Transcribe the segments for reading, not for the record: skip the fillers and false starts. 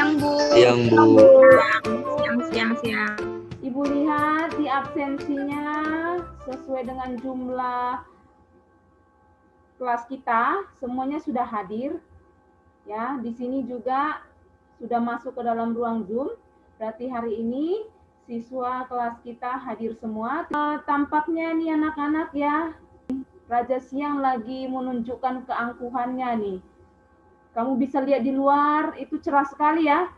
Siang, Bu. Siang, Bu. Siang. Ibu lihat di absensinya sesuai dengan jumlah kelas kita, semuanya sudah hadir. Ya, di sini juga sudah masuk ke dalam ruang Zoom. Berarti hari ini siswa kelas kita hadir semua. Tampaknya nih anak-anak ya, Raja Siang lagi menunjukkan keangkuhannya nih. Kamu bisa lihat di luar, itu cerah sekali ya.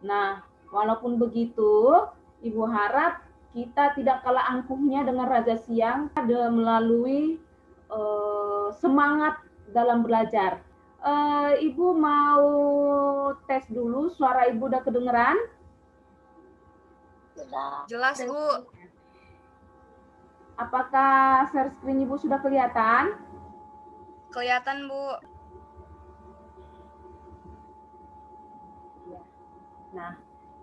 Nah, walaupun begitu, Ibu harap kita tidak kalah angkuhnya dengan Raja Siang melalui semangat dalam belajar. Ibu mau tes dulu, suara Ibu udah kedengeran? Jelas, Bu. Apakah share screen Ibu sudah kelihatan? Kelihatan, Bu. Nah,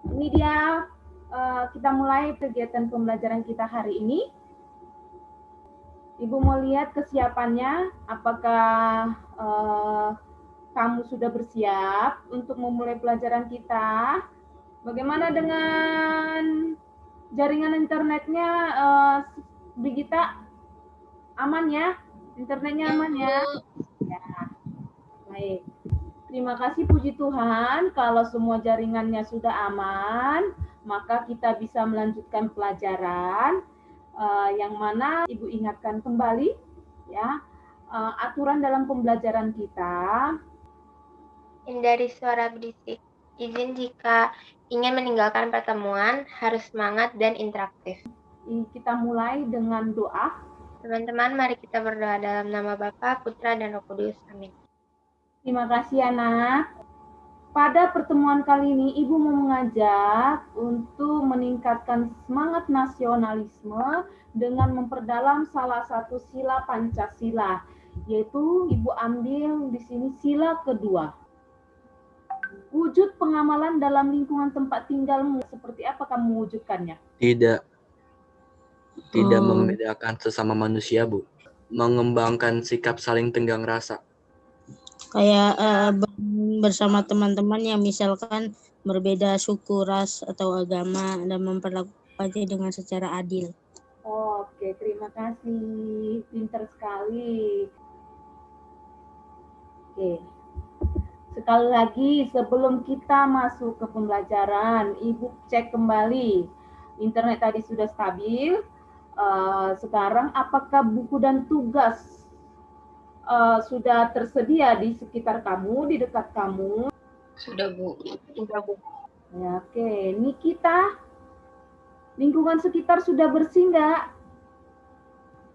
ini dia kita mulai kegiatan pembelajaran kita hari ini. Ibu mau lihat kesiapannya, apakah kamu sudah bersiap untuk memulai pelajaran kita? Bagaimana dengan jaringan internetnya, Brigita? Aman ya? Internetnya aman ya? Ya, baik. Terima kasih, puji Tuhan, kalau semua jaringannya sudah aman, maka kita bisa melanjutkan pelajaran, yang mana Ibu ingatkan kembali, ya, aturan dalam pembelajaran kita. Hindari suara berisik. Izin jika ingin meninggalkan pertemuan, harus semangat dan interaktif. Kita mulai dengan doa. Teman-teman, mari kita berdoa dalam nama Bapa, Putra, dan Roh Kudus. Amin. Terima kasih anak. Pada pertemuan kali ini Ibu mau mengajak untuk meningkatkan semangat nasionalisme dengan memperdalam salah satu sila Pancasila, yaitu Ibu ambil di sini sila kedua. Wujud pengamalan dalam lingkungan tempat tinggalmu, seperti apa kamu mewujudkannya? Tidak membedakan sesama manusia, Bu. Mengembangkan sikap saling tenggang rasa. Kayak bersama teman-teman yang misalkan berbeda suku, ras, atau agama dan memperlakukannya dengan secara adil. Oke, terima kasih. Pinter sekali. Oke. Sekali lagi, sebelum kita masuk ke pembelajaran, Ibu cek kembali. Internet tadi sudah stabil. Sekarang apakah buku dan tugas sudah tersedia di sekitar kamu, di dekat kamu? Sudah, Bu. Ya, oke. Ini kita, lingkungan sekitar sudah bersih nggak?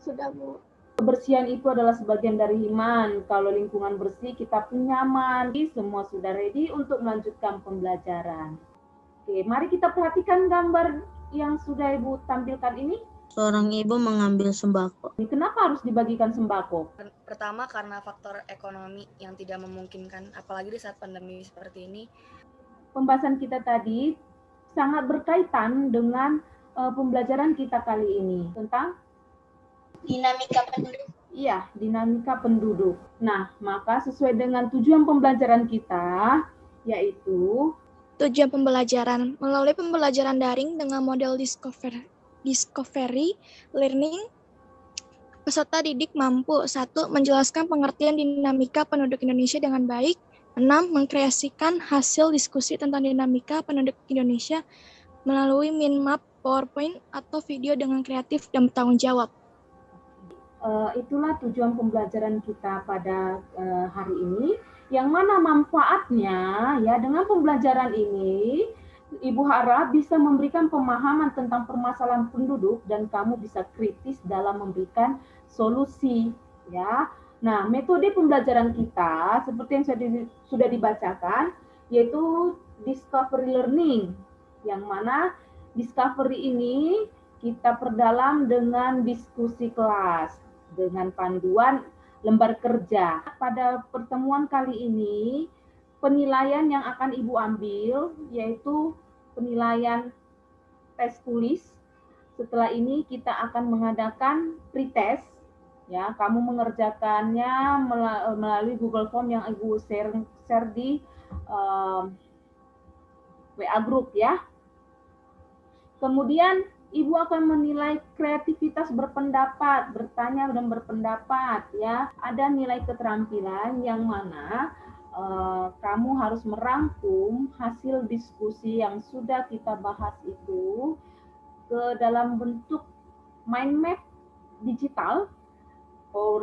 Sudah, Bu. Kebersihan itu adalah sebagian dari iman. Kalau lingkungan bersih, kita pun nyaman. Semua sudah ready untuk melanjutkan pembelajaran. Oke, mari kita perhatikan gambar yang sudah Ibu tampilkan ini. Seorang ibu mengambil sembako. Kenapa harus dibagikan sembako? Pertama, karena faktor ekonomi yang tidak memungkinkan, apalagi di saat pandemi seperti ini. Pembahasan kita tadi sangat berkaitan dengan pembelajaran kita kali ini tentang Dinamika penduduk. Iya, dinamika penduduk. Nah, maka sesuai dengan tujuan pembelajaran kita, yaitu tujuan pembelajaran melalui pembelajaran daring dengan model discovery learning, peserta didik mampu 1. Menjelaskan pengertian dinamika penduduk Indonesia dengan baik. 6. Mengkreasikan hasil diskusi tentang dinamika penduduk Indonesia melalui mind map, PowerPoint, atau video dengan kreatif dan bertanggung jawab. Itulah tujuan pembelajaran kita pada hari ini, yang mana manfaatnya ya dengan pembelajaran ini Ibu harap bisa memberikan pemahaman tentang permasalahan penduduk dan kamu bisa kritis dalam memberikan solusi ya. Nah, metode pembelajaran kita seperti yang sudah dibacakan yaitu discovery learning, yang mana discovery ini kita perdalam dengan diskusi kelas dengan panduan lembar kerja. Pada pertemuan kali ini, penilaian yang akan Ibu ambil yaitu penilaian tes tulis. Setelah ini kita akan mengadakan pretest. Ya, kamu mengerjakannya melalui Google Form yang Ibu share di WA group ya. Kemudian Ibu akan menilai kreativitas berpendapat, bertanya dan berpendapat ya. Ada nilai keterampilan yang mana kamu harus merangkum hasil diskusi yang sudah kita bahas itu ke dalam bentuk mind map digital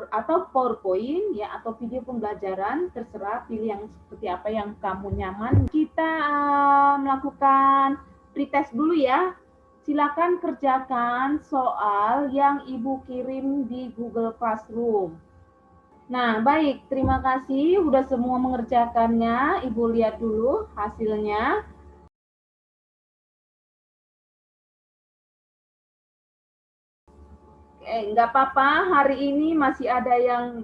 atau PowerPoint ya, atau video pembelajaran, terserah pilih yang seperti apa yang kamu nyaman. Kita melakukan pretest dulu ya. Silakan kerjakan soal yang Ibu kirim di Google Classroom. Nah, baik, terima kasih sudah semua mengerjakannya. Ibu lihat dulu hasilnya. Nggak apa-apa, hari ini masih ada yang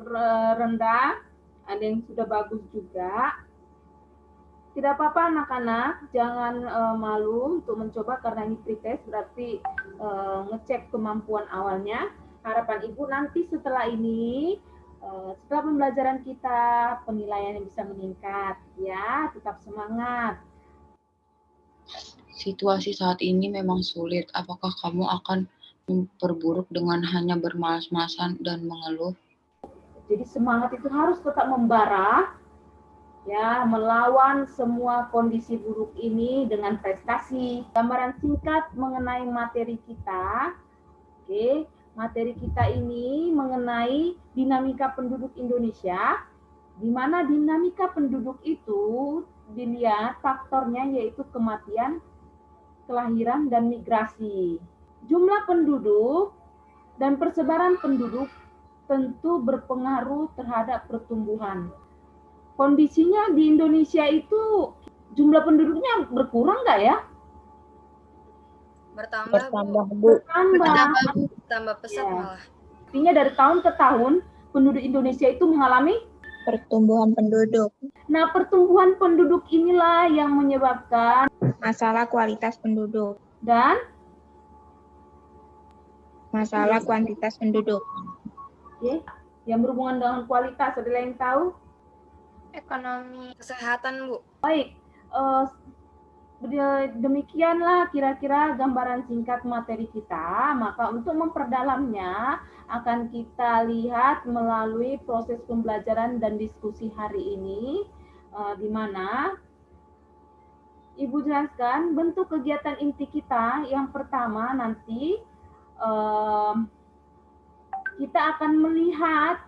rendah, ada yang sudah bagus juga. Tidak apa-apa anak-anak, jangan malu untuk mencoba karena ini pretest, berarti ngecek kemampuan awalnya. Harapan Ibu nanti setelah ini, setelah pembelajaran kita, penilaiannya bisa meningkat. Ya, tetap semangat. Situasi saat ini memang sulit. Apakah kamu akan memperburuk dengan hanya bermalas-malasan dan mengeluh? Jadi semangat itu harus tetap membara, ya, melawan semua kondisi buruk ini dengan prestasi. Gambaran singkat mengenai materi kita. Oke, materi kita ini mengenai dinamika penduduk Indonesia, di mana dinamika penduduk itu dilihat faktornya yaitu kematian, kelahiran, dan migrasi. Jumlah penduduk dan persebaran penduduk tentu berpengaruh terhadap pertumbuhan. Kondisinya di Indonesia itu jumlah penduduknya berkurang nggak ya? Bertambah, Bu. Bertambah pesat Ya. malah. Artinya dari tahun ke tahun penduduk Indonesia itu mengalami Pertumbuhan penduduk. Nah, pertumbuhan penduduk inilah yang menyebabkan Masalah kualitas penduduk. dan Masalah kuantitas penduduk. yang berhubungan dengan kualitas. Ada yang tahu? Ekonomi. Kesehatan, Bu. Baik, demikianlah kira-kira gambaran singkat materi kita. Maka untuk memperdalamnya akan kita lihat melalui proses pembelajaran dan diskusi hari ini, di mana Ibu jelaskan bentuk kegiatan inti kita. Yang pertama nanti kita akan melihat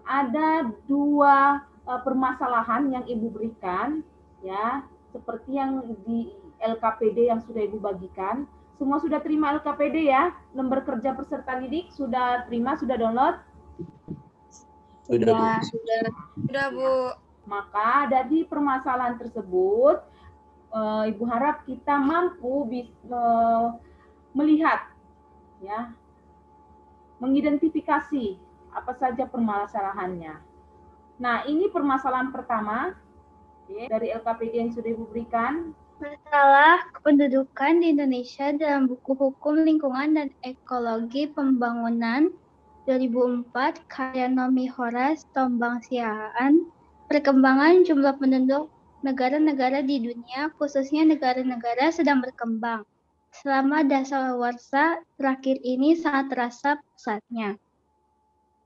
ada dua permasalahan yang Ibu berikan, ya, seperti yang di LKPD yang sudah Ibu bagikan. Semua sudah terima LKPD ya? Lembar kerja peserta didik sudah terima, sudah download? Sudah, Bu. Sudah, Bu. Maka dari permasalahan tersebut, Ibu harap kita mampu melihat, ya, mengidentifikasi apa saja permasalahannya. Nah, ini permasalahan pertama dari LKPD yang sudah Ibu berikan. Masalah kependudukan di Indonesia dalam buku Hukum Lingkungan dan Ekologi Pembangunan 2004 karya Nomi Horas Tombang Siaan. Perkembangan jumlah penduduk negara-negara di dunia, khususnya negara-negara sedang berkembang. Selama dasawarsa terakhir ini sangat terasa pesatnya.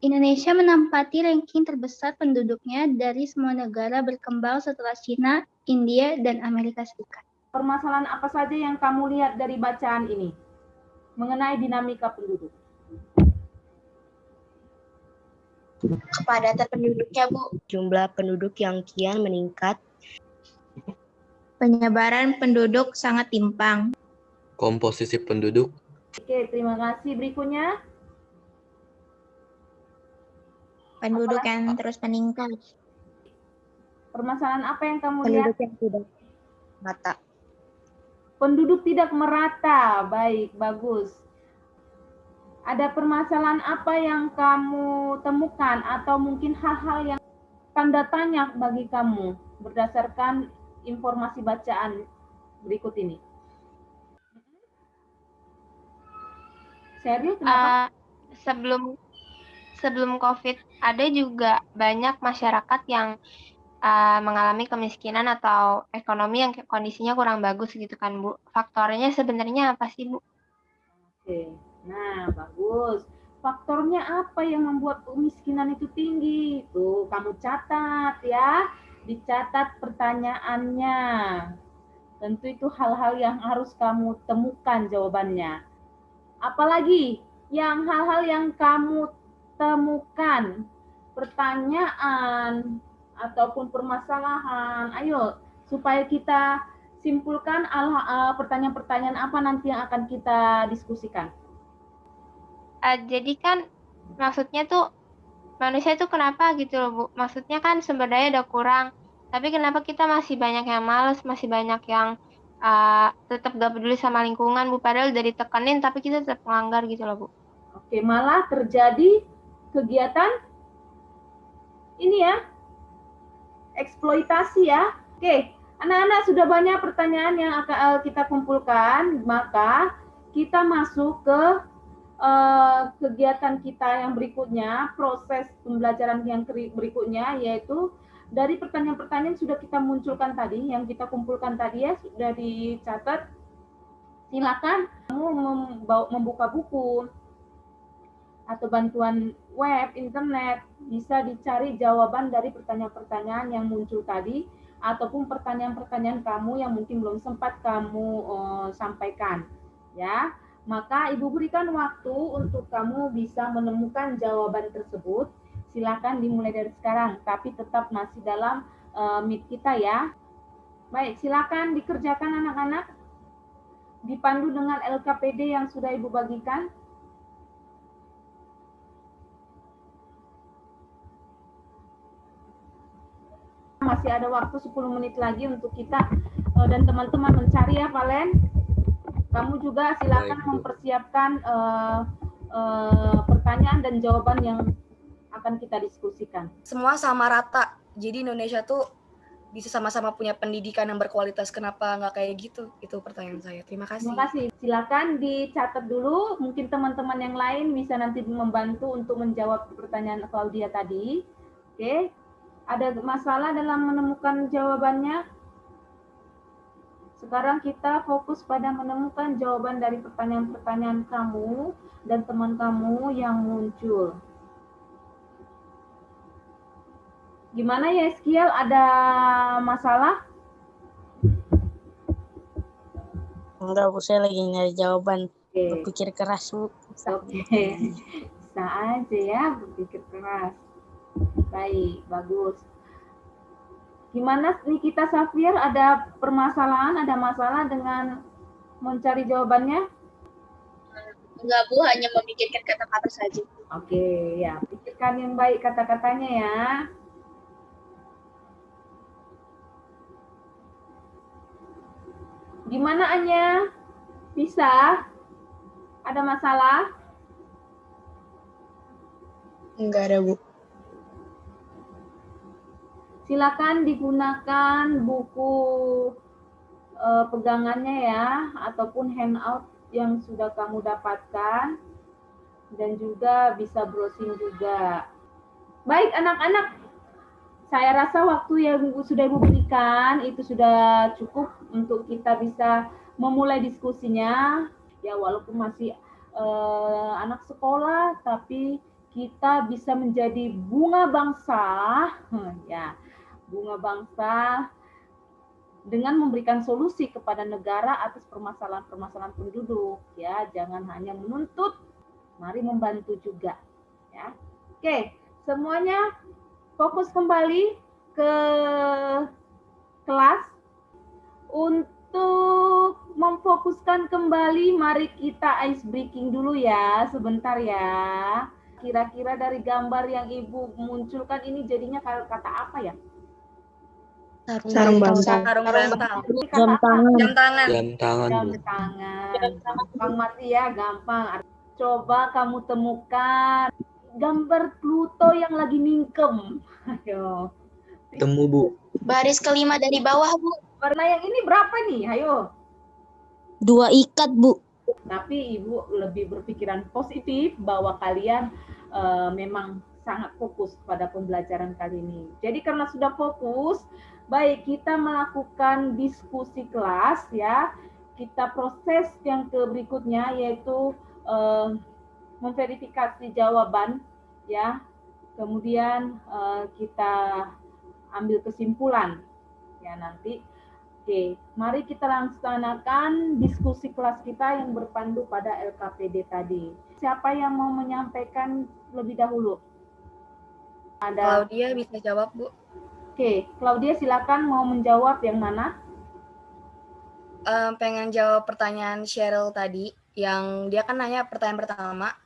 Indonesia menempati ranking terbesar penduduknya dari semua negara berkembang setelah China, India, dan Amerika Serikat. Permasalahan apa saja yang kamu lihat dari bacaan ini mengenai dinamika penduduk? Kepadatan penduduknya, Bu. Jumlah penduduk yang kian meningkat. Penyebaran penduduk sangat timpang. Komposisi penduduk. Oke, terima kasih. Berikutnya. Penduduk yang terus meningkat. Permasalahan apa yang kamu lihat? Penduduk yang tidak merata. Penduduk tidak merata. Baik, bagus. Ada permasalahan apa yang kamu temukan atau mungkin hal-hal yang tanda tanya bagi kamu berdasarkan informasi bacaan berikut ini? Serius, kenapa? Sebelum COVID ada juga banyak masyarakat yang mengalami kemiskinan atau ekonomi yang kondisinya kurang bagus gitu kan, Bu. Faktornya sebenarnya apa sih, Bu? Oke, nah bagus. Faktornya apa yang membuat kemiskinan itu tinggi? Tuh, kamu catat ya. Dicatat pertanyaannya. Tentu itu hal-hal yang harus kamu temukan jawabannya. Apalagi yang hal-hal yang kamu temukan, pertanyaan ataupun permasalahan. Ayo, supaya kita simpulkan pertanyaan-pertanyaan apa nanti yang akan kita diskusikan. Jadi kan maksudnya tuh manusia tuh kenapa gitu loh, Bu? Maksudnya kan sumber daya udah kurang, tapi kenapa kita masih banyak yang males, masih banyak yang tetap gak peduli sama lingkungan, Bu? Padahal udah ditekenin, tapi kita tetap melanggar gitu loh, Bu. Oke, malah terjadi kegiatan ini ya, eksploitasi ya. Oke, anak-anak sudah banyak pertanyaan yang akan kita kumpulkan, maka kita masuk ke kegiatan kita yang berikutnya, proses pembelajaran yang berikutnya, yaitu dari pertanyaan-pertanyaan yang sudah kita munculkan tadi, yang kita kumpulkan tadi ya, sudah dicatat. Silakan kamu membuka buku atau bantuan web, internet, bisa dicari jawaban dari pertanyaan-pertanyaan yang muncul tadi, ataupun pertanyaan-pertanyaan kamu yang mungkin belum sempat kamu sampaikan, ya. Maka Ibu berikan waktu untuk kamu bisa menemukan jawaban tersebut. Silakan dimulai dari sekarang, tapi tetap masih dalam meet kita ya. Baik, silakan dikerjakan anak-anak. Dipandu dengan LKPD yang sudah Ibu bagikan. Masih ada waktu 10 menit lagi untuk kita dan teman-teman mencari ya, Valen. Kamu juga silakan mempersiapkan pertanyaan dan jawaban yang akan kita diskusikan. Semua sama rata. Jadi Indonesia tuh bisa sama-sama punya pendidikan yang berkualitas. Kenapa nggak kayak gitu? Itu pertanyaan saya. Terima kasih. Terima kasih. Silakan dicatat dulu. Mungkin teman-teman yang lain bisa nanti membantu untuk menjawab pertanyaan Claudia tadi. Oke. Ada masalah dalam menemukan jawabannya? Sekarang kita fokus pada menemukan jawaban dari pertanyaan-pertanyaan kamu dan teman kamu yang muncul. Gimana ya, Eskiel? Ada masalah? Enggak, Bu, saya lagi nyari jawaban. Berpikir keras, Bu. Oke. Bisa aja ya, berpikir keras. Baik, bagus. Gimana Nikita Safir, ada permasalahan, ada masalah dengan mencari jawabannya? Enggak, Bu, hanya memikirkan kata-kata saja. Oke, ya, pikirkan yang baik kata-katanya ya. Gimana Anya? Bisa? Ada masalah? Enggak ada, Bu. Silakan digunakan buku pegangannya ya, ataupun handout yang sudah kamu dapatkan, dan juga bisa browsing juga. Baik anak-anak, saya rasa waktu yang sudah Ibu berikan itu sudah cukup untuk kita bisa memulai diskusinya. Ya, walaupun masih anak sekolah, tapi kita bisa menjadi bunga bangsa, ya, bunga bangsa dengan memberikan solusi kepada negara atas permasalahan-permasalahan penduduk, ya. Jangan hanya menuntut, mari membantu juga, ya. Oke, semuanya fokus kembali ke kelas. Untuk memfokuskan kembali, mari kita ice breaking dulu ya, sebentar ya. Kira-kira dari gambar yang Ibu munculkan ini jadinya kata apa ya? Sarung bantal. Sarung bantal. Jam tangan. Jam tangan. Jam tangan, Jam Bu. tangan. Gampang mati ya, gampang. Coba kamu temukan gambar Pluto yang lagi mingkem. Ayo. Temu, Bu. Baris kelima dari bawah, Bu. Warna yang ini berapa nih? Ayo. 2 ikat, Bu. Tapi Ibu lebih berpikiran positif bahwa kalian memang sangat fokus pada pembelajaran kali ini. Jadi karena sudah fokus, baik kita melakukan diskusi kelas ya. Kita proses yang berikutnya yaitu memverifikasi jawaban ya. Kemudian kita ambil kesimpulan ya nanti. Oke, mari kita laksanakan diskusi kelas kita yang berpandu pada LKPD tadi. Siapa yang mau menyampaikan lebih dahulu? Ada Claudia bisa jawab, Bu. Oke, Claudia silakan mau menjawab yang mana? Pengen jawab pertanyaan Cheryl tadi, yang dia kan nanya pertanyaan pertama,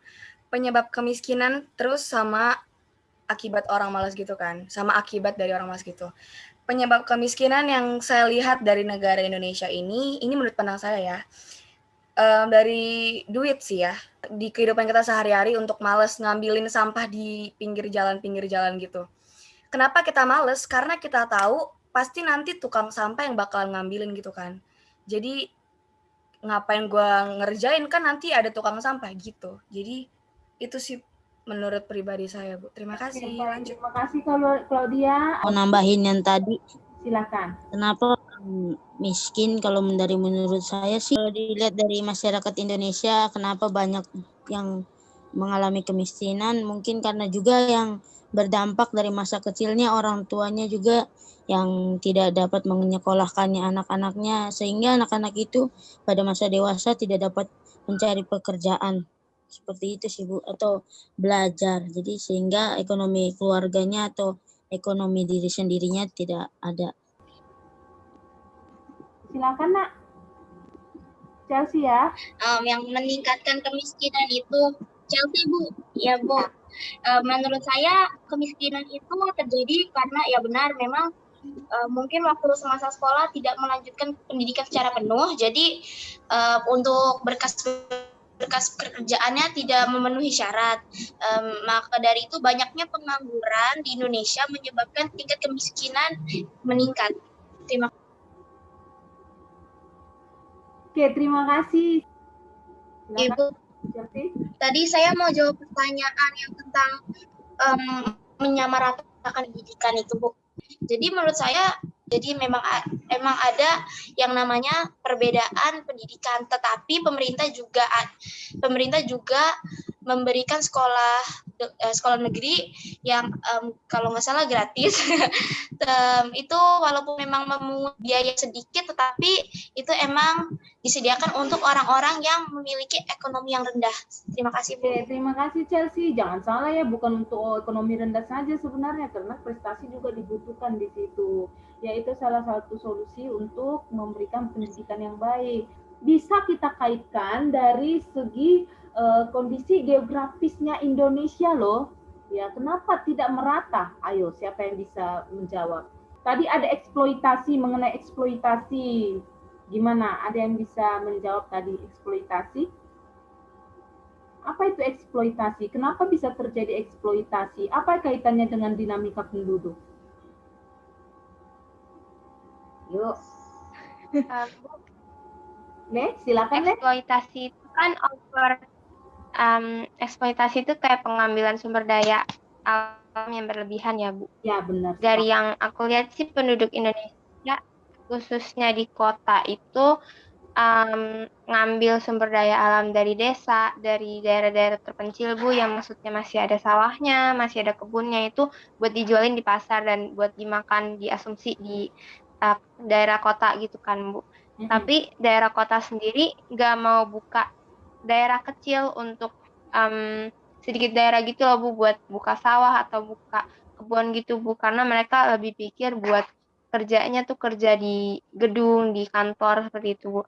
penyebab kemiskinan terus sama akibat orang malas gitu kan, sama akibat dari orang malas gitu. Penyebab kemiskinan yang saya lihat dari negara Indonesia ini menurut pandang saya ya, dari duit sih ya, di kehidupan kita sehari-hari untuk males ngambilin sampah di pinggir jalan gitu. Kenapa kita males? Karena kita tahu pasti nanti tukang sampah yang bakalan ngambilin gitu kan. Jadi ngapain gua ngerjain, kan nanti ada tukang sampah gitu. Jadi itu sih menurut pribadi saya, Bu. Terima kasih. Lanjut. Terima kasih Claudia. Mau nambahin yang tadi, Silakan. kenapa miskin? Kalau dari menurut saya sih, kalau dilihat dari masyarakat Indonesia, kenapa banyak yang mengalami kemiskinan? Mungkin karena juga yang berdampak dari masa kecilnya orang tuanya juga yang tidak dapat menyekolahkannya anak-anaknya, sehingga anak-anak itu pada masa dewasa tidak dapat mencari pekerjaan. Seperti itu sih, Bu, atau belajar. Jadi sehingga ekonomi keluarganya atau ekonomi diri sendirinya tidak ada. Silakan, Nak. Chelsea ya. Yang meningkatkan kemiskinan itu Chelsea, Bu. Ya, Bu. Menurut saya kemiskinan itu terjadi karena ya benar memang mungkin waktu semasa sekolah tidak melanjutkan pendidikan secara penuh. Jadi untuk berkas pekerjaannya tidak memenuhi syarat. Maka dari itu banyaknya pengangguran di Indonesia menyebabkan tingkat kemiskinan meningkat. Terima kasih. Oke, terima kasih. Ibu, tadi saya mau jawab pertanyaan yang tentang menyamaratakan pendidikan itu, Bu. Jadi menurut saya, jadi memang ada yang namanya perbedaan pendidikan, tetapi pemerintah juga memberikan sekolah negeri yang kalau nggak salah gratis. Itu walaupun memang memungut biaya sedikit, tetapi itu emang disediakan untuk orang-orang yang memiliki ekonomi yang rendah. Terima kasih, Bu. Oke, terima kasih Chelsea. Jangan salah ya, bukan untuk ekonomi rendah saja sebenarnya, karena prestasi juga dibutuhkan di situ. Yaitu salah satu solusi untuk memberikan pendidikan yang baik. Bisa kita kaitkan dari segi kondisi geografisnya Indonesia loh. Ya, kenapa tidak merata? Ayo, siapa yang bisa menjawab? Tadi ada eksploitasi, mengenai eksploitasi. Gimana? Ada yang bisa menjawab tadi eksploitasi? Apa itu eksploitasi? Kenapa bisa terjadi eksploitasi? Apa kaitannya dengan dinamika penduduk? Yuk. Silakan, Le. Eksploitasi itu kan eksploitasi itu kayak pengambilan sumber daya alam yang berlebihan ya, Bu. Ya, benar. Dari yang aku lihat sih penduduk Indonesia, khususnya di kota itu ngambil sumber daya alam dari desa, dari daerah-daerah terpencil, Bu, yang maksudnya masih ada sawahnya, masih ada kebunnya, itu buat dijualin di pasar dan buat dimakan, diasumsi di daerah kota gitu kan, Bu. Tapi daerah kota sendiri nggak mau buka daerah kecil untuk sedikit daerah gitu loh, Bu, buat buka sawah atau buka kebun gitu, Bu, karena mereka lebih pikir buat kerjanya tuh kerja di gedung, di kantor, seperti itu, Bu.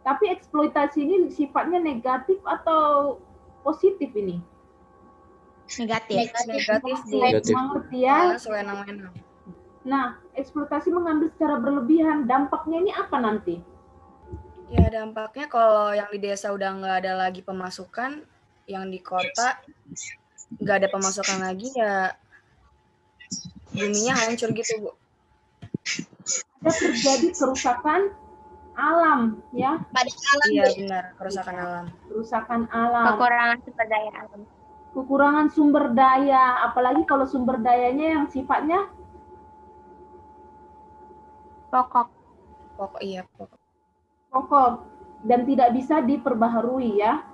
Tapi eksploitasi ini sifatnya negatif atau positif ini? Negatif. Negatif. Mengerti ya? Sewenang-wenang. Nah, eksploitasi mengambil secara berlebihan, dampaknya ini apa nanti? Ya, dampaknya kalau yang di desa udah nggak ada lagi pemasukan, yang di kota nggak ada pemasukan lagi, ya buminya hancur gitu, Bu. Ada terjadi kerusakan alam, ya? Pada alam. Iya, benar, kerusakan alam. Kerusakan alam. Kekurangan sumber daya alam. kekurangan sumber daya, apalagi kalau sumber dayanya yang sifatnya Pokok. Pokok. pokok dan tidak bisa diperbaharui ya.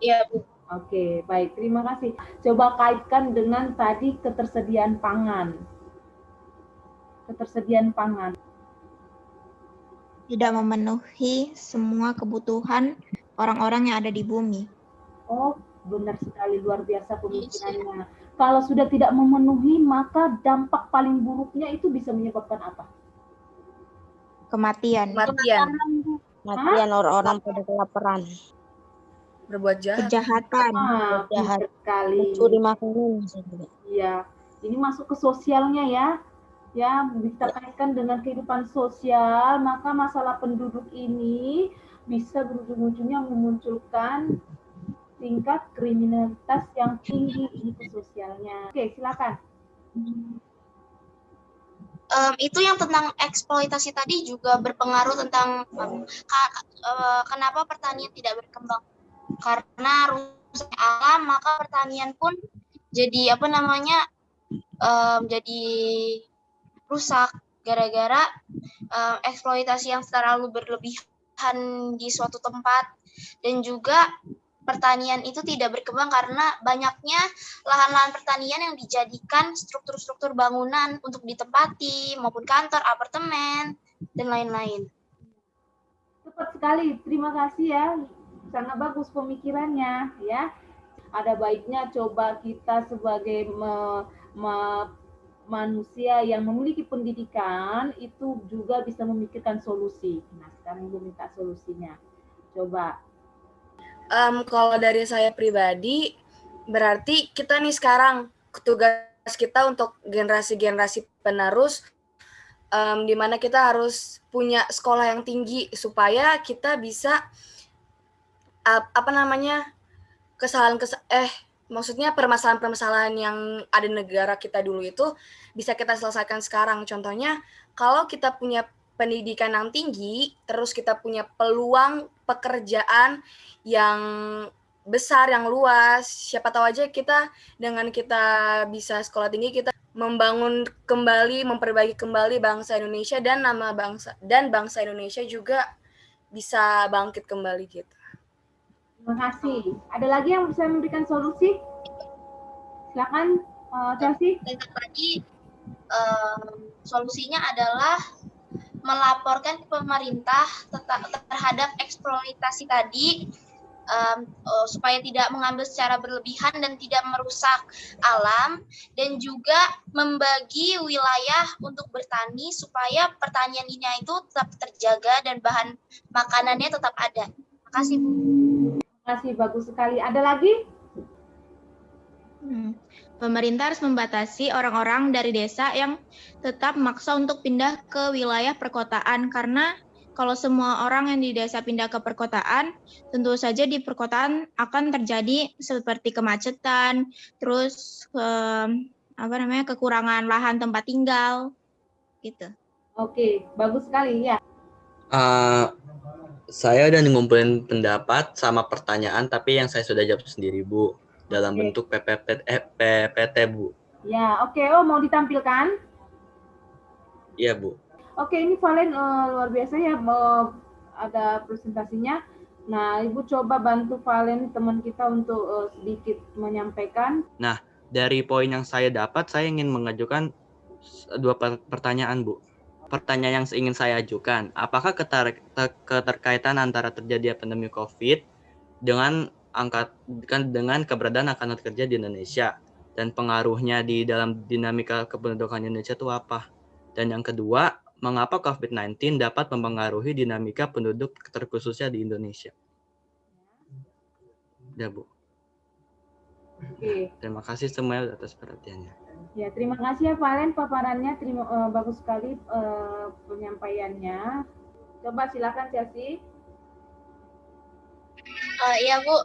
Iya, Bu. Oke, baik. Terima kasih. Coba kaitkan dengan tadi ketersediaan pangan. Ketersediaan pangan. Tidak memenuhi semua kebutuhan orang-orang yang ada di bumi. Oh, benar sekali, luar biasa pemikirannya. Kalau sudah tidak memenuhi, maka dampak paling buruknya itu bisa menyebabkan apa? Kematian. Kematian orang-orang pada kelaparan. Berbuat jahat. Kejahatan. Benar sekali. Mencuri makanan. Iya, ini masuk ke sosialnya ya. Ya, kita kaitkan dengan kehidupan sosial, maka masalah penduduk ini bisa berujung-ujungnya memunculkan tingkat kriminalitas yang tinggi ini ke sosialnya. Oke, silakan. Itu yang tentang eksploitasi tadi juga berpengaruh tentang kenapa pertanian tidak berkembang. Karena rusak alam, maka pertanian pun jadi jadi rusak gara-gara eksploitasi yang terlalu berlebihan di suatu tempat, dan juga pertanian itu tidak berkembang karena banyaknya lahan-lahan pertanian yang dijadikan struktur-struktur bangunan untuk ditempati maupun kantor, apartemen, dan lain-lain. Tepat sekali, terima kasih ya. Sangat bagus pemikirannya ya. Ada baiknya coba kita sebagai manusia yang memiliki pendidikan itu juga bisa memikirkan solusi. Nah, sekarang Ibu minta solusinya. Coba. Kalau dari saya pribadi, berarti kita nih sekarang tugas kita untuk generasi-generasi penerus, di mana kita harus punya sekolah yang tinggi supaya kita bisa maksudnya permasalahan-permasalahan yang ada di negara kita dulu itu bisa kita selesaikan sekarang. Contohnya, kalau kita punya pendidikan yang tinggi, terus kita punya peluang pekerjaan yang besar, yang luas, siapa tahu aja dengan kita bisa sekolah tinggi, kita membangun kembali, memperbaiki kembali bangsa Indonesia dan nama bangsa Indonesia juga bisa bangkit kembali gitu. Terima kasih. Ada lagi yang bisa memberikan solusi? Silakan, Chelsea. Tadi solusinya adalah melaporkan ke pemerintah terhadap eksploitasi tadi, supaya tidak mengambil secara berlebihan dan tidak merusak alam, dan juga membagi wilayah untuk bertani supaya pertanian ini itu tetap terjaga dan bahan makanannya tetap ada. Terima kasih, Bu. Terima kasih, bagus sekali. Ada lagi? Pemerintah harus membatasi orang-orang dari desa yang tetap maksa untuk pindah ke wilayah perkotaan, karena kalau semua orang yang di desa pindah ke perkotaan, tentu saja di perkotaan akan terjadi seperti kemacetan, terus kekurangan lahan tempat tinggal, gitu. Oke, bagus sekali ya. Saya udah ngumpulin pendapat sama pertanyaan, tapi yang saya sudah jawab sendiri, Bu, dalam bentuk PPT, Bu. Ya, oke. Oh, mau ditampilkan? Iya, Bu. Oke, ini Valen luar biasa ya, ada presentasinya. Nah, Ibu coba bantu Valen, teman kita, untuk sedikit menyampaikan. Nah, dari poin yang saya dapat, saya ingin mengajukan 2 pertanyaan, Bu. Pertanyaan yang ingin saya ajukan, apakah keterkaitan antara terjadinya pandemi COVID dengan keberadaan angkatan kerja di Indonesia dan pengaruhnya di dalam dinamika kependudukan Indonesia itu apa? Dan yang kedua, mengapa COVID-19 dapat mempengaruhi dinamika penduduk terkhususnya di Indonesia? Ya, Bu. Oke. Terima kasih semuanya atas perhatiannya. Ya, terima kasih ya Valen paparannya, bagus sekali penyampaiannya. Coba silakan Chelsea. Iya, Bu.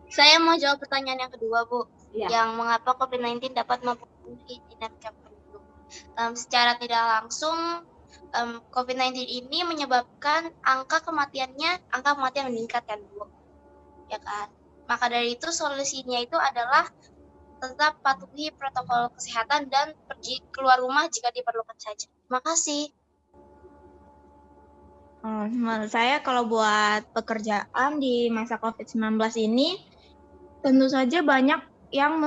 Saya mau jawab pertanyaan yang kedua, Bu. Ya. Yang mengapa COVID-19 dapat mempengaruhi dinamika penduduk. Secara tidak langsung, COVID-19 ini menyebabkan angka kematian meningkat kan, Bu. Ya kan? Maka dari itu solusinya itu adalah tetap patuhi protokol kesehatan dan pergi keluar rumah jika diperlukan saja. Terima kasih. Menurut saya kalau buat pekerjaan di masa COVID-19 ini, tentu saja banyak yang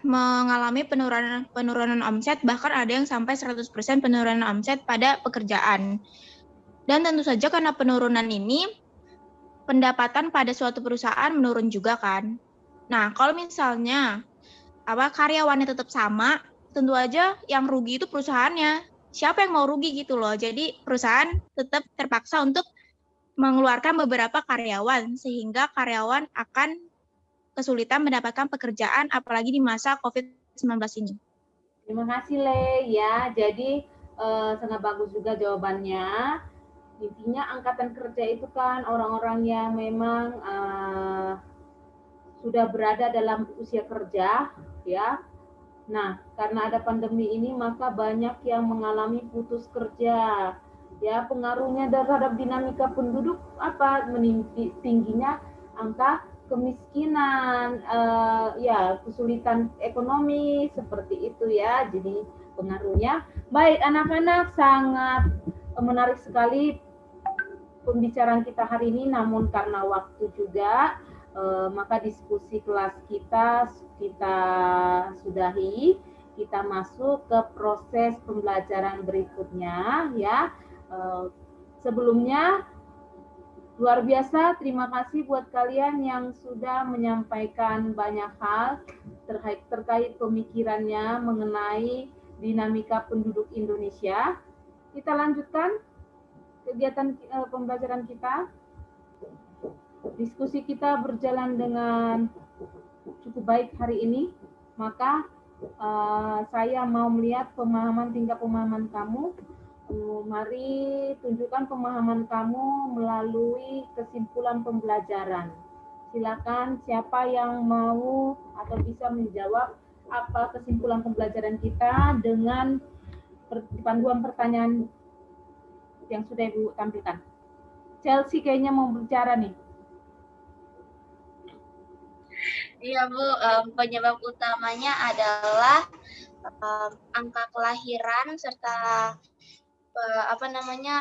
mengalami penurunan omset, bahkan ada yang sampai 100% penurunan omset pada pekerjaan. Dan tentu saja karena penurunan ini, pendapatan pada suatu perusahaan menurun juga kan. Nah, kalau misalnya karyawannya tetap sama, tentu aja yang rugi itu perusahaannya. Siapa yang mau rugi gitu loh. Jadi perusahaan tetap terpaksa untuk mengeluarkan beberapa karyawan sehingga karyawan akan kesulitan mendapatkan pekerjaan apalagi di masa COVID-19 ini. Terima kasih Le ya. Jadi sangat bagus juga jawabannya. Intinya angkatan kerja itu kan orang-orang yang memang sudah berada dalam usia kerja ya. Nah, karena ada pandemi ini maka banyak yang mengalami putus kerja. Ya, pengaruhnya terhadap dinamika penduduk tingginya angka kemiskinan, ya kesulitan ekonomi seperti itu ya. Jadi pengaruhnya. Baik, anak-anak sangat menarik sekali pembicaraan kita hari ini, namun karena waktu juga maka diskusi kelas kita sudahi, kita masuk ke proses pembelajaran berikutnya ya. Sebelumnya luar biasa, terima kasih buat kalian yang sudah menyampaikan banyak hal terkait pemikirannya mengenai dinamika penduduk Indonesia. Kita lanjutkan kegiatan pembelajaran kita. Diskusi kita berjalan dengan cukup baik hari ini, maka saya mau melihat tingkat pemahaman kamu. Mari tunjukkan pemahaman kamu melalui kesimpulan pembelajaran. Silakan siapa yang mau atau bisa menjawab apa kesimpulan pembelajaran kita dengan panduan pertanyaan yang sudah Ibu tampilkan. Chelsea kayaknya mau bicara nih. Iya Bu, penyebab utamanya adalah angka kelahiran serta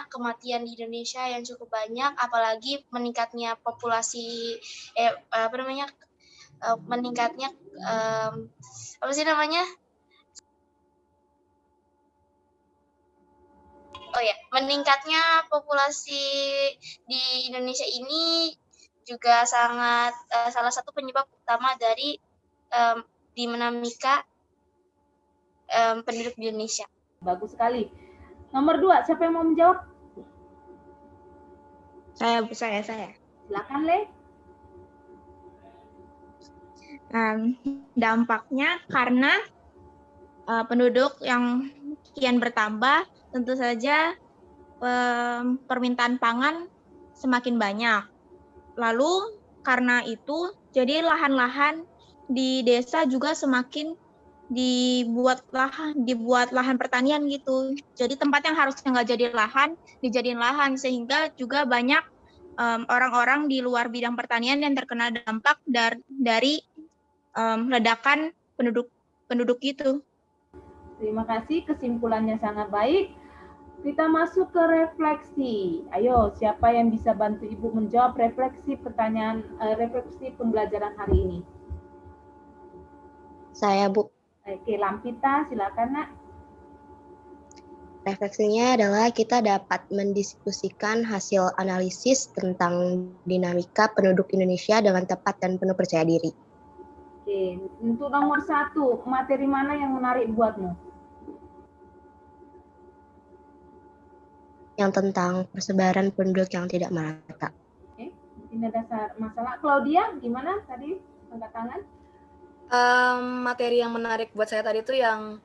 kematian di Indonesia yang cukup banyak, apalagi meningkatnya populasi meningkatnya meningkatnya populasi di Indonesia ini juga sangat salah satu penyebab utama dari dinamika penduduk di Indonesia. Bagus sekali. Nomor 2, siapa yang mau menjawab? Saya. Silakan Le. Dampaknya karena penduduk yang kian bertambah, tentu saja permintaan pangan semakin banyak. Lalu karena itu, jadi lahan-lahan di desa juga semakin dibuat lahan pertanian gitu. Jadi tempat yang harusnya nggak jadi lahan, dijadiin lahan, sehingga juga banyak orang-orang di luar bidang pertanian yang terkena dampak dari ledakan penduduk itu. Terima kasih, kesimpulannya sangat baik. Kita masuk ke refleksi. Ayo, siapa yang bisa bantu Ibu menjawab refleksi pembelajaran hari ini? Saya, Bu. Oke, Lampita, silakan Nak. Refleksinya adalah kita dapat mendiskusikan hasil analisis tentang dinamika penduduk Indonesia dengan tepat dan penuh percaya diri. Oke, untuk nomor 1, materi mana yang menarik buatmu? Yang tentang persebaran penduduk yang tidak merata. Oke, ini ada masalah. Claudia, gimana tadi angkat tangan? Materi yang menarik buat saya tadi itu yang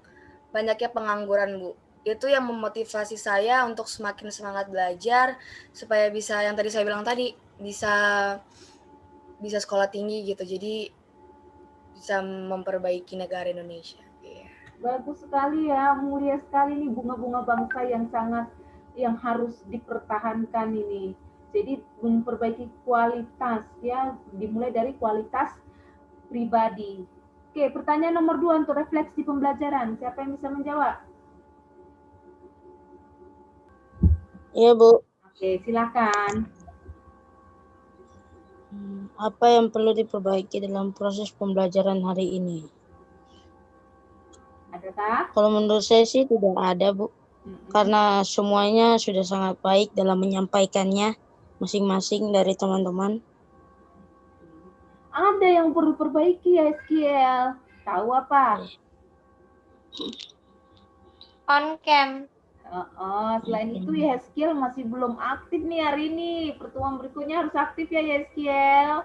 banyaknya pengangguran, Bu. Itu yang memotivasi saya untuk semakin semangat belajar supaya bisa yang tadi saya bilang tadi, bisa sekolah tinggi gitu. Jadi bisa memperbaiki negara Indonesia. Bagus sekali ya, mulia sekali nih bunga-bunga bangsa yang harus dipertahankan ini. Jadi memperbaiki kualitas ya, dimulai dari kualitas pribadi. Oke, pertanyaan nomor 2 untuk refleksi pembelajaran. Siapa yang bisa menjawab? Iya, Bu. Oke, silakan. Apa yang perlu diperbaiki dalam proses pembelajaran hari ini? Adakah? Kalau menurut saya sih tidak ada, Bu. Karena semuanya sudah sangat baik dalam menyampaikannya masing-masing dari teman-teman. Ada yang perlu perbaiki ya, Eskiel. Tahu apa? On cam. Selain itu Yeskiel masih belum aktif nih hari ini. Pertemuan berikutnya harus aktif ya Yeskiel.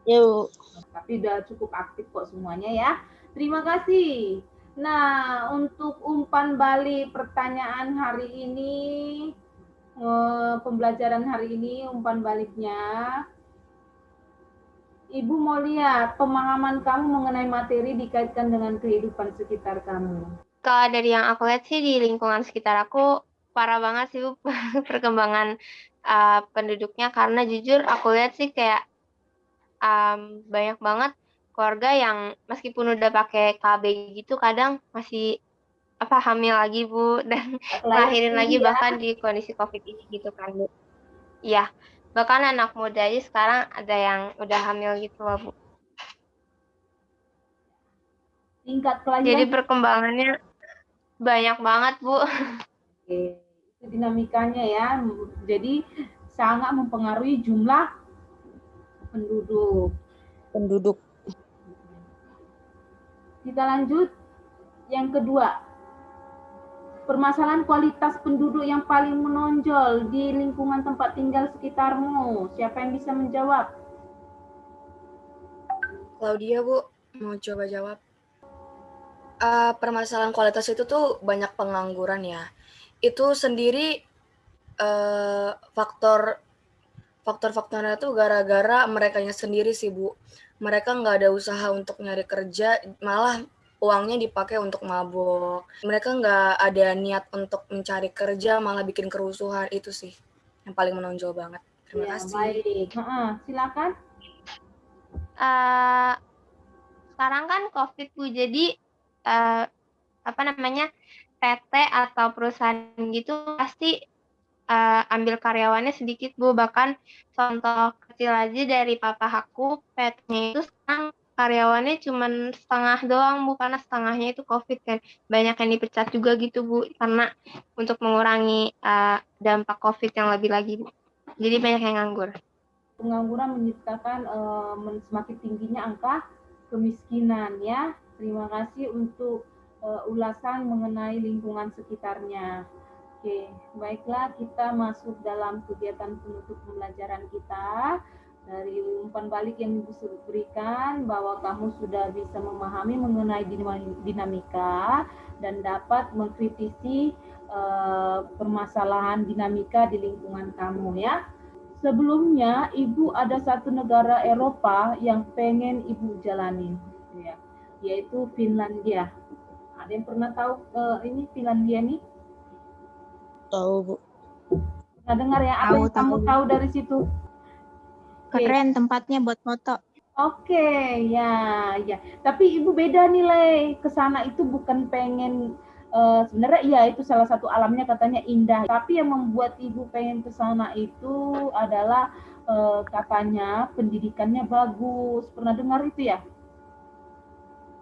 Ya, Bu. Tapi udah cukup aktif kok semuanya ya. Terima kasih. Nah, untuk umpan balik pertanyaan hari ini, pembelajaran hari ini, umpan baliknya, Ibu mau lihat pemahaman kamu mengenai materi dikaitkan dengan kehidupan sekitar kamu. Kalau dari yang aku lihat sih di lingkungan sekitar aku parah banget sih Bu perkembangan penduduknya, karena jujur aku lihat sih kayak banyak banget keluarga yang meskipun udah pakai KB gitu kadang masih hamil lagi Bu, dan ngelahirin lagi bahkan di kondisi COVID ini gitu kan Bu. Iya, bahkan anak muda aja sekarang ada yang udah hamil gitu loh Bu. Tingkat kelahiran. Jadi perkembangannya banyak banget Bu. Oke, itu dinamikanya ya. Jadi sangat mempengaruhi jumlah penduduk. Kita lanjut. Yang kedua, permasalahan kualitas penduduk yang paling menonjol di lingkungan tempat tinggal sekitarmu. Siapa yang bisa menjawab? Claudia, Bu, mau coba jawab. Permasalahan kualitas itu tuh banyak pengangguran ya. Itu sendiri faktornya tuh gara-gara merekanya sendiri sih, Bu. Mereka nggak ada usaha untuk nyari kerja, malah uangnya dipakai untuk mabok. Mereka nggak ada niat untuk mencari kerja, malah bikin kerusuhan. Itu sih yang paling menonjol banget. Terima kasih. Baik. Silakan. Sekarang kan COVID Bu, jadi PT atau perusahaan gitu pasti ambil karyawannya sedikit Bu. Bahkan contoh kecil aja dari papa aku, PT-nya itu sekarang karyawannya cuma setengah doang Bu, karena setengahnya itu COVID kan. Banyak yang dipecat juga gitu Bu, karena untuk mengurangi dampak COVID yang lebih lagi Bu. Jadi banyak yang nganggur. Pengangguran menciptakan semakin tingginya angka kemiskinan ya. Terima kasih untuk ulasan mengenai lingkungan sekitarnya. Oke, baiklah kita masuk dalam kegiatan penutup pembelajaran kita. Dari umpan balik yang Ibu berikan bahwa kamu sudah bisa memahami mengenai dinamika dan dapat mengkritisi permasalahan dinamika di lingkungan kamu ya. Sebelumnya, Ibu ada satu negara Eropa yang pengen Ibu jalanin, ya, yaitu Finlandia. Ada yang pernah tahu ini Finlandia nih? Tahu, Bu. Pernah dengar ya? Apa yang kamu tahu dari situ? Keren tempatnya buat foto. Oke, ya. Tapi Ibu beda nilai. Kesana itu bukan pengen sebenarnya iya itu salah satu alamnya katanya indah, tapi yang membuat Ibu pengen ke sana itu adalah katanya pendidikannya bagus. Pernah dengar itu ya?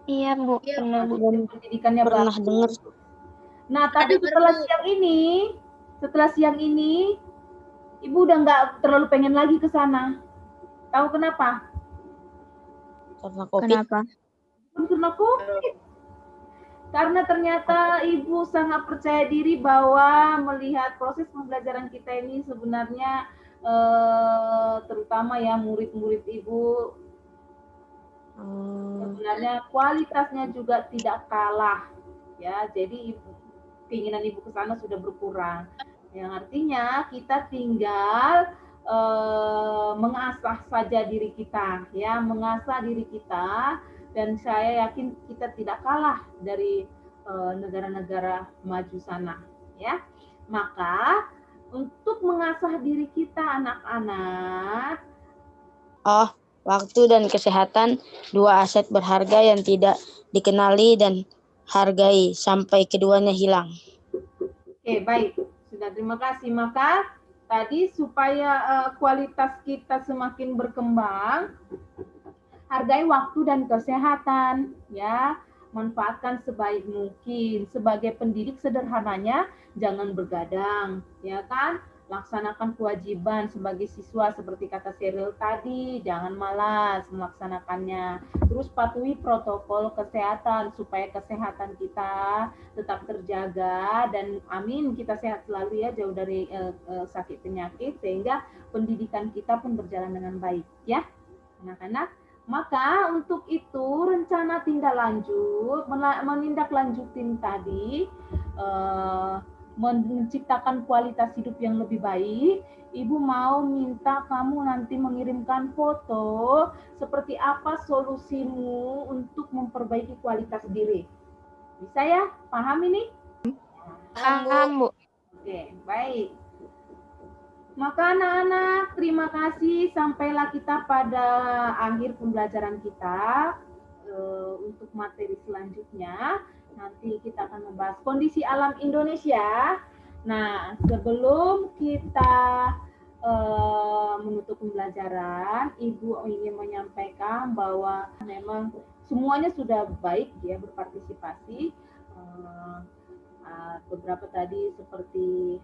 Iya Bu, pernah Bu. Pendidikannya Pernah bagus. dengar. Nah, tapi setelah siang ini Ibu udah nggak terlalu pengen lagi ke sana. Tahu kenapa? Karena COVID. Kenapa? Karena COVID. Karena ternyata Ibu sangat percaya diri bahwa melihat proses pembelajaran kita ini sebenarnya terutama ya murid-murid Ibu sebenarnya kualitasnya juga tidak kalah ya. Jadi keinginan Ibu ke sana sudah berkurang. Yang artinya kita tinggal mengasah saja diri kita ya, mengasah diri kita. Dan saya yakin kita tidak kalah dari negara-negara maju sana, ya. Maka untuk mengasah diri kita anak-anak. Oh, waktu dan kesehatan, dua aset berharga yang tidak dikenali dan hargai sampai keduanya hilang. Oke, baik. Sudah, terima kasih. Maka tadi supaya kualitas kita semakin berkembang, hargai waktu dan kesehatan, ya. Manfaatkan sebaik mungkin. Sebagai pendidik sederhananya, jangan bergadang, ya kan? Laksanakan kewajiban sebagai siswa seperti kata Sheryl tadi, jangan malas melaksanakannya. Terus patuhi protokol kesehatan supaya kesehatan kita tetap terjaga dan amin kita sehat selalu ya, jauh dari sakit penyakit sehingga pendidikan kita pun berjalan dengan baik ya anak-anak. Maka untuk itu rencana tindak lanjut menindaklanjutin tadi menciptakan kualitas hidup yang lebih baik. Ibu mau minta kamu nanti mengirimkan foto seperti apa solusimu untuk memperbaiki kualitas diri. Bisa ya? Paham ini? Paham, Bu. Oke, baik. Maka anak-anak, terima kasih. Sampailah kita pada akhir pembelajaran kita. Untuk materi selanjutnya, nanti kita akan membahas kondisi alam Indonesia. Nah, sebelum kita menutup pembelajaran, Ibu ingin menyampaikan bahwa memang semuanya sudah baik ya berpartisipasi. Beberapa tadi seperti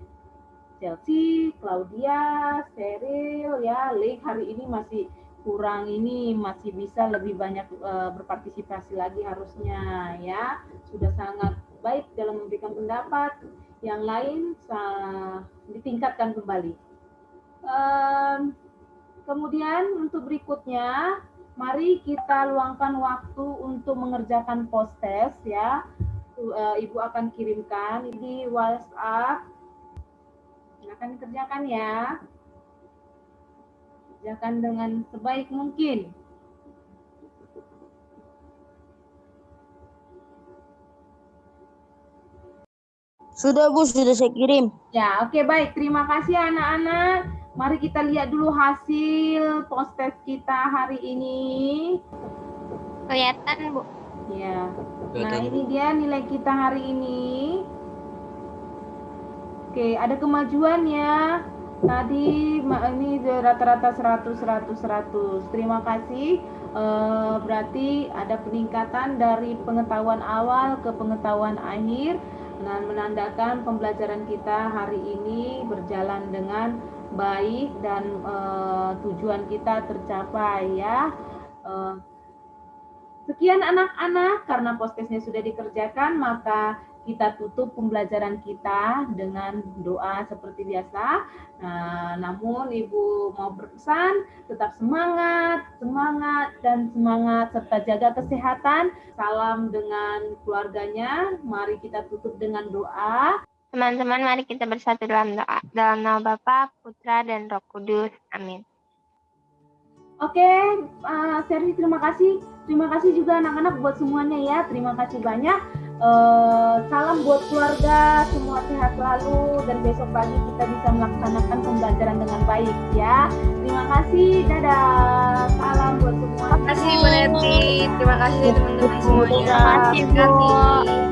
Chelsea, Claudia, Sheryl, ya, Link hari ini masih kurang ini, masih bisa lebih banyak berpartisipasi lagi harusnya, ya. Sudah sangat baik dalam memberikan pendapat, yang lain ditingkatkan kembali. Kemudian untuk berikutnya, mari kita luangkan waktu untuk mengerjakan post-test, ya. Ibu akan kirimkan di WhatsApp. Silakan kerjakan ya. Kerjakan dengan sebaik mungkin. Sudah Bu, sudah saya kirim. Ya, oke baik. Terima kasih anak-anak. Mari kita lihat dulu hasil post-test kita hari ini. Kelihatan, Bu. Ya. Nah, ini dia nilai kita hari ini. Oke, ada kemajuan ya. Tadi ini rata-rata 100. Terima kasih. Berarti ada peningkatan dari pengetahuan awal ke pengetahuan akhir. Nah, menandakan pembelajaran kita hari ini berjalan dengan baik dan tujuan kita tercapai ya. Sekian anak-anak, karena post-testnya sudah dikerjakan, maka kita tutup pembelajaran kita dengan doa seperti biasa. Namun Ibu mau berpesan, tetap semangat, serta jaga kesehatan. Salam dengan keluarganya. Mari kita tutup dengan doa. Teman-teman, mari kita bersatu dalam doa. Dalam nama Bapa, Putra, dan Roh Kudus. Amin. Oke, Sheryl, terima kasih. Terima kasih juga anak-anak buat semuanya ya. Terima kasih banyak. Salam buat keluarga, semua sehat selalu dan besok pagi kita bisa melaksanakan pembelajaran dengan baik ya. Terima kasih, dadah. Salam buat semua. Terima kasih Bu Neti, terima kasih teman-teman semuanya. Terima kasih, Bu.